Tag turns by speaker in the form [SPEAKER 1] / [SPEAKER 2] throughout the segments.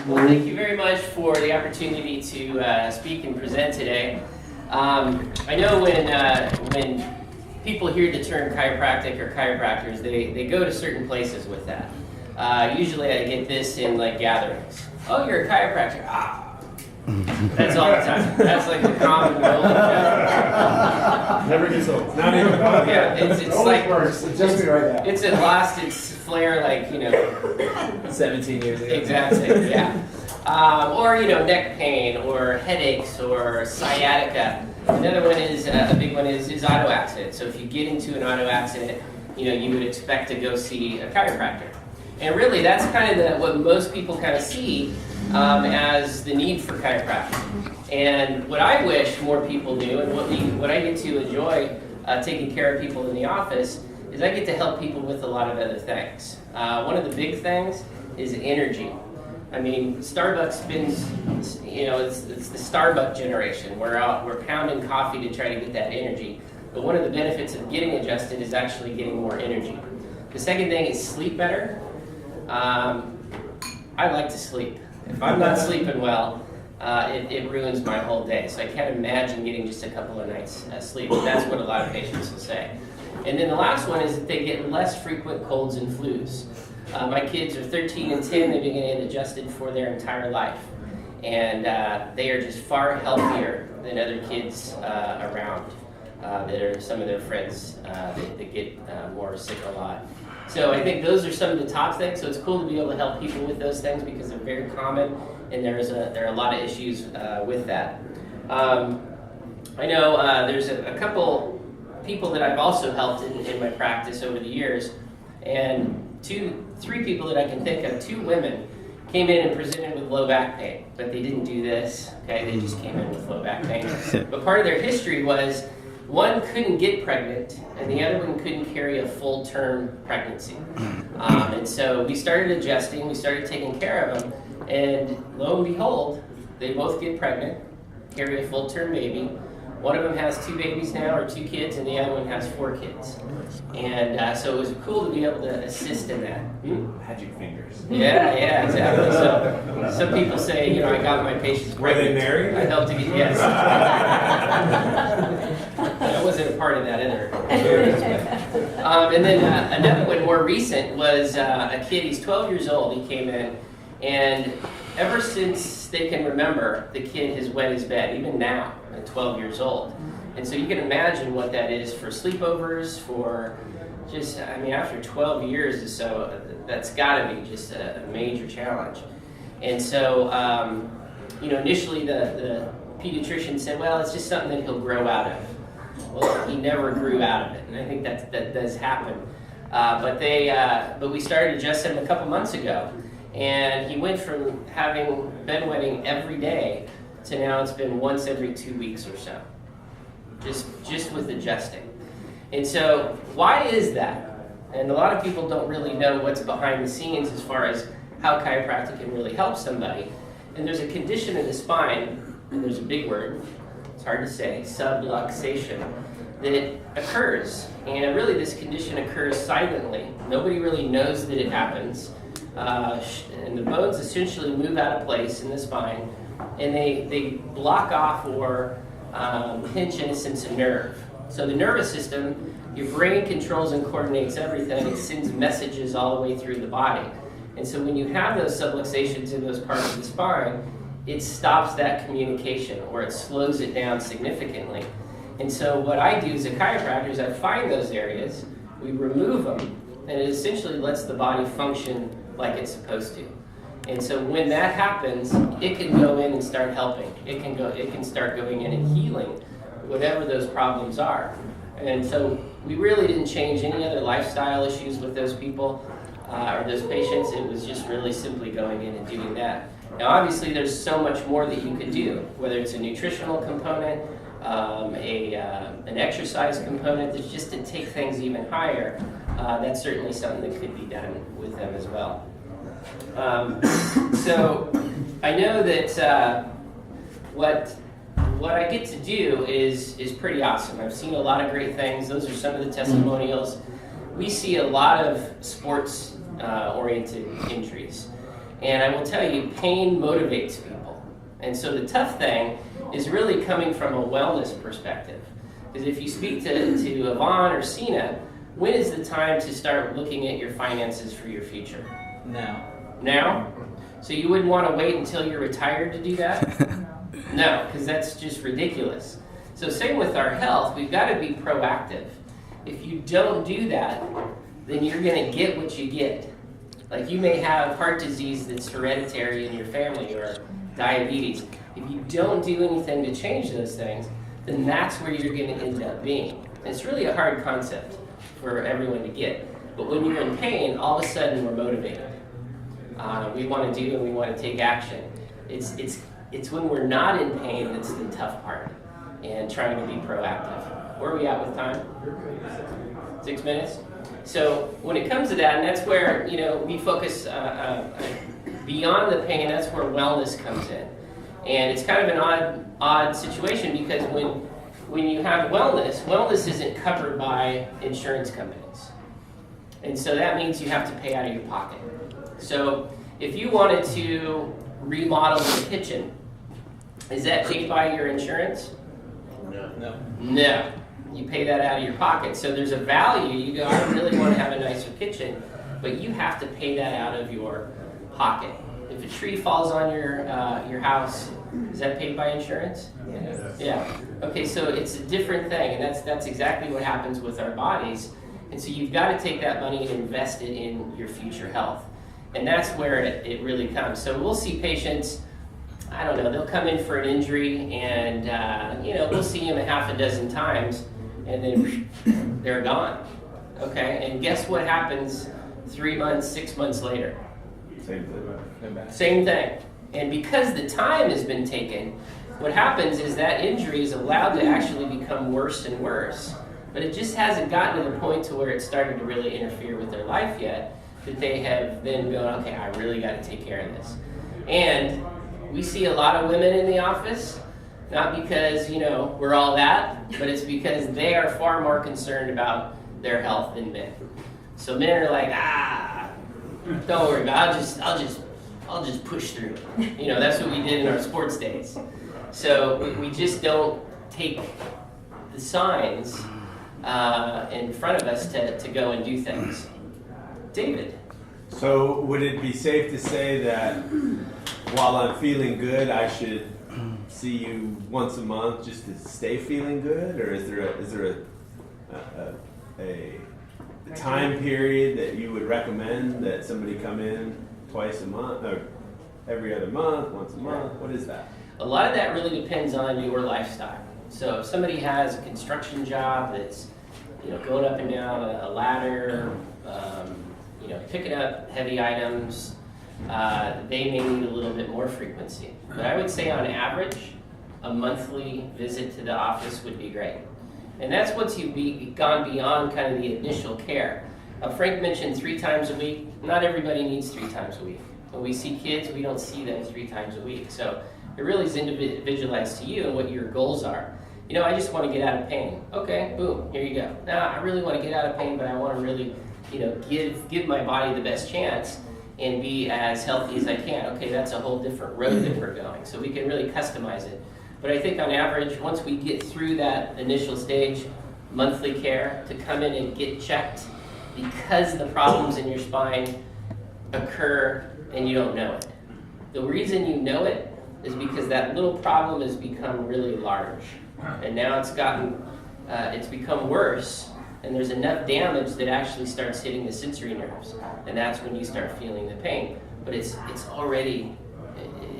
[SPEAKER 1] Well, thank you very much for the opportunity to speak and present today. I know when people hear the term chiropractic or chiropractors, they go to certain places with that. Usually I get this in like gatherings. Oh, you're a chiropractor. Ah. That's all the time. That's like the common golden joke.
[SPEAKER 2] Never gets old. Not even.
[SPEAKER 1] Yeah, it's like
[SPEAKER 3] works. It's just me right now.
[SPEAKER 1] it's lost its flair, like
[SPEAKER 4] 17 years ago.
[SPEAKER 1] Exactly. Yeah. Or neck pain, or headaches, or sciatica. Another one is a big one is auto accident. So if you get into an auto accident, you would expect to go see a chiropractor. And really, that's kind of what most people kind of see as the need for chiropractic. And what I wish more people knew, and what I get to enjoy taking care of people in the office, is I get to help people with a lot of other things. One of the big things is energy. I mean, Starbucks spins, it's the Starbucks generation. We're pounding coffee to try to get that energy. But one of the benefits of getting adjusted is actually getting more energy. The second thing is sleep better. I like to sleep. If I'm not sleeping well, it ruins my whole day. So I can't imagine getting just a couple of nights sleep. That's what a lot of patients will say. And then the last one is that they get less frequent colds and flus. My kids are 13 and 10. They've been getting adjusted for their entire life. And they are just far healthier than other kids around that are some of their friends that get more sick a lot. So I think those are some of the top things. So it's cool to be able to help people with those things because they're very common, and there are a lot of issues with that. I know there's a couple people that I've also helped in my practice over the years, and three people that I can think of. 2 women came in and presented with low back pain, but they didn't do this. Okay, they just came in with low back pain. But part of their history was one couldn't get pregnant, and the other one couldn't carry a full-term pregnancy. And so we started adjusting, we started taking care of them, and lo and behold, they both get pregnant, carry a full-term baby. One of them has 2 babies now, or 2 kids, and the other one has 4 kids. And so it was cool to be able to assist in that.
[SPEAKER 2] Magic fingers.
[SPEAKER 1] Yeah, exactly. So some people say, I got my patients
[SPEAKER 2] Were they
[SPEAKER 1] pregnant.
[SPEAKER 2] married?
[SPEAKER 1] I helped to get, yes. I wasn't a part of that either. And then another one, more recent, was a kid. He's 12 years old. He came in, and ever since they can remember, the kid has wet his bed, even now, at 12 years old. And so you can imagine what that is for sleepovers, for just, after 12 years or so, that's got to be just a major challenge. And so, initially the pediatrician said, well, it's just something that he'll grow out of. Well, he never grew out of it, and I think that does happen. But we started adjusting him a couple months ago, and he went from having bedwetting every day to now it's been once every 2 weeks or so, just with adjusting. And so why is that? And a lot of people don't really know what's behind the scenes as far as how chiropractic can really help somebody. And there's a condition in the spine, and there's a big word, it's hard to say, subluxation, that occurs. And really this condition occurs silently. Nobody really knows that it happens. And the bones essentially move out of place in the spine, and they block off or pinch in a sense of nerve. So the nervous system, your brain controls and coordinates everything. It sends messages all the way through the body. And so when you have those subluxations in those parts of the spine, it stops that communication, or it slows it down significantly. And so what I do as a chiropractor is I find those areas, we remove them, and it essentially lets the body function like it's supposed to. And so when that happens, it can go in and start helping. It can start going in and healing whatever those problems are. And so we really didn't change any other lifestyle issues with those people or those patients. It was just really simply going in and doing that. Now obviously there's so much more that you could do, whether it's a nutritional component, an exercise component, that's just to take things even higher. That's certainly something that could be done with them as well. So I know that what I get to do is pretty awesome. I've seen a lot of great things. Those are some of the testimonials. We see a lot of sports oriented injuries. And I will tell you, pain motivates people. And so the tough thing is really coming from a wellness perspective. Because if you speak to Yvonne or Sina, when is the time to start looking at your finances for your future?
[SPEAKER 4] Now.
[SPEAKER 1] Now? So you wouldn't want to wait until you're retired to do that? No, because that's just ridiculous. So same with our health, we've got to be proactive. If you don't do that, then you're going to get what you get. Like you may have heart disease that's hereditary in your family or diabetes. If you don't do anything to change those things, then that's where you're going to end up being. And it's really a hard concept for everyone to get. But when you're in pain, all of a sudden we're motivated. We want to do and we want to take action. It's when we're not in pain that's the tough part and trying to be proactive. Where are we at with time? 6 minutes? So when it comes to that, and that's where we focus beyond the pain, that's where wellness comes in. And it's kind of an odd situation because when you have wellness isn't covered by insurance companies. And so that means you have to pay out of your pocket. So if you wanted to remodel your kitchen, is that paid by your insurance? No. You pay that out of your pocket. So there's a value. You go, I really want to have a nicer kitchen, but you have to pay that out of your pocket. If a tree falls on your house, is that paid by insurance? Yeah. Okay, so it's a different thing, and that's exactly what happens with our bodies. And so you've got to take that money and invest it in your future health. And that's where it really comes. So we'll see patients, I don't know, they'll come in for an injury and, we'll see them a half a dozen times and then they're gone. Okay, and guess what happens 3 months, 6 months later? Same thing. And because the time has been taken, what happens is that injury is allowed to actually become worse and worse. But it just hasn't gotten to the point to where it's started to really interfere with their life yet, that they have then gone, okay, I really got to take care of this. And we see a lot of women in the office, not because, we're all that, but it's because they are far more concerned about their health than men. So men are like, don't worry about it, I'll just push through it. That's what we did in our sports days. So we just don't take the signs in front of us to go and do things. David.
[SPEAKER 2] So would it be safe to say that while I'm feeling good, I should see you once a month just to stay feeling good, or is there a time period that you would recommend that somebody come in twice a month or every other month, once a month? What is that?
[SPEAKER 1] A lot of that really depends on your lifestyle. So if somebody has a construction job that's going up and down a ladder, picking up heavy items, they may need a little bit more frequency. But I would say on average, a monthly visit to the office would be great. And that's once you've gone beyond kind of the initial care. Frank mentioned 3 times a week. Not everybody needs 3 times a week. When we see kids, we don't see them 3 times a week. So it really is individualized to you and what your goals are. I just want to get out of pain. Okay, boom, here you go. Now, I really want to get out of pain, but I want to really, give my body the best chance and be as healthy as I can. Okay, that's a whole different road that we're going. So we can really customize it. But I think on average, once we get through that initial stage, monthly care, to come in and get checked because the problems in your spine occur and you don't know it. The reason you know it is because that little problem has become really large. And now it's become worse, and there's enough damage that actually starts hitting the sensory nerves. And that's when you start feeling the pain. But it's already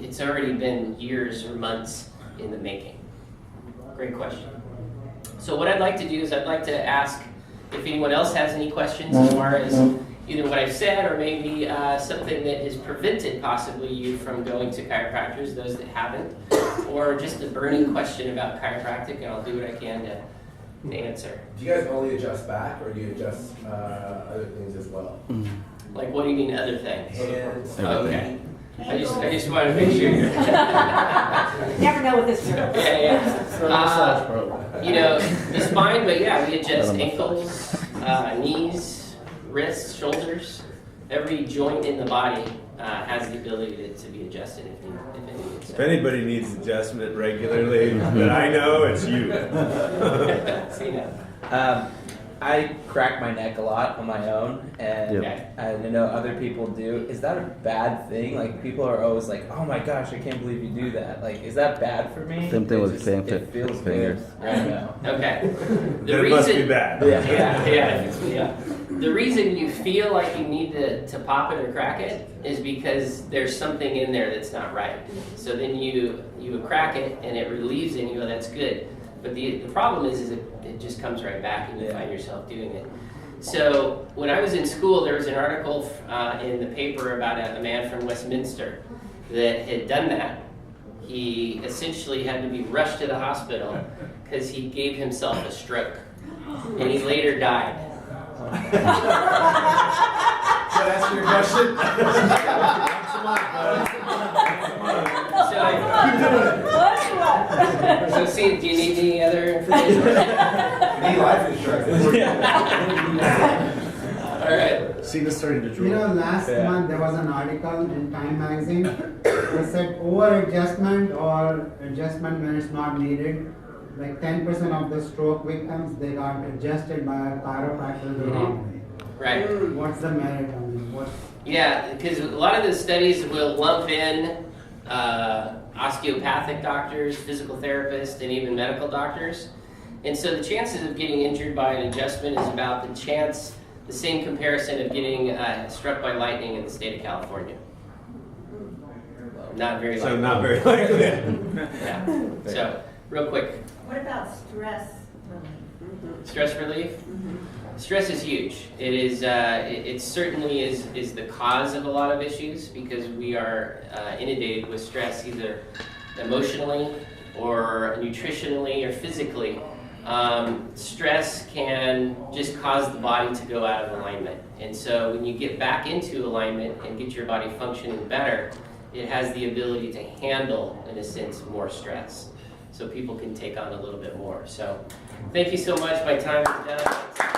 [SPEAKER 1] been years or months in the making. Great question. So what I'd like to do is I'd like to ask if anyone else has any questions as far as either what I've said or maybe something that has prevented possibly you from going to chiropractors, those that haven't, or just a burning question about chiropractic, and I'll do what I can to answer.
[SPEAKER 3] Do you guys only adjust back, or do you adjust other things as well?
[SPEAKER 1] Like, what do you mean other things?
[SPEAKER 3] Hands.
[SPEAKER 1] Okay. I just want to make sure you're...
[SPEAKER 5] Never know with this girl.
[SPEAKER 1] Yeah. The spine, but yeah, we adjust ankles, knees, wrists, shoulders. Every joint in the body has the ability to be adjusted if needed.
[SPEAKER 2] If anybody needs adjustment regularly that I know, it's you.
[SPEAKER 1] See now.
[SPEAKER 4] I crack my neck a lot on my own, and
[SPEAKER 1] Yep.
[SPEAKER 4] I know other people do. Is that a bad thing? Like, people are always like, "Oh my gosh, I can't believe you do that." Like, is that bad for me?
[SPEAKER 6] Same thing
[SPEAKER 4] It
[SPEAKER 6] with
[SPEAKER 4] just-
[SPEAKER 6] finger-
[SPEAKER 4] It feels
[SPEAKER 6] fingers.
[SPEAKER 4] good right now.
[SPEAKER 1] Okay.
[SPEAKER 2] Then it must be bad.
[SPEAKER 1] Yeah. The reason you feel like you need to pop it or crack it is because there's something in there that's not right. So then you crack it and it relieves it and you go, that's good. But the problem is it just comes right back and you find yourself doing it. So when I was in school, there was an article in the paper about a man from Westminster that had done that. He essentially had to be rushed to the hospital because he gave himself a stroke. And he later died.
[SPEAKER 3] Can I ask you a question? Once a month, bud.
[SPEAKER 1] So see, do you need any other information?
[SPEAKER 3] Need life insurance.
[SPEAKER 1] All right.
[SPEAKER 7] Sina's starting to drool.
[SPEAKER 8] Last month there was an article in Time magazine. They said over adjustment or adjustment when it's not needed. Like 10% of the stroke victims, they got adjusted by a chiropractor the wrong way.
[SPEAKER 1] Right.
[SPEAKER 8] What's the merit on it?
[SPEAKER 1] Yeah, because a lot of the studies will lump in osteopathic doctors, physical therapists, and even medical doctors. And so the chances of getting injured by an adjustment is about the same comparison of getting struck by lightning in the state of California. Not very likely.
[SPEAKER 2] So not very likely.
[SPEAKER 1] Yeah. So, real quick.
[SPEAKER 5] What about stress relief?
[SPEAKER 1] Stress relief? Stress is huge. It is. It certainly is the cause of a lot of issues because we are inundated with stress either emotionally or nutritionally or physically. Stress can just cause the body to go out of alignment. And so when you get back into alignment and get your body functioning better, it has the ability to handle, in a sense, more stress. So people can take on a little bit more. So thank you so much. My time is done.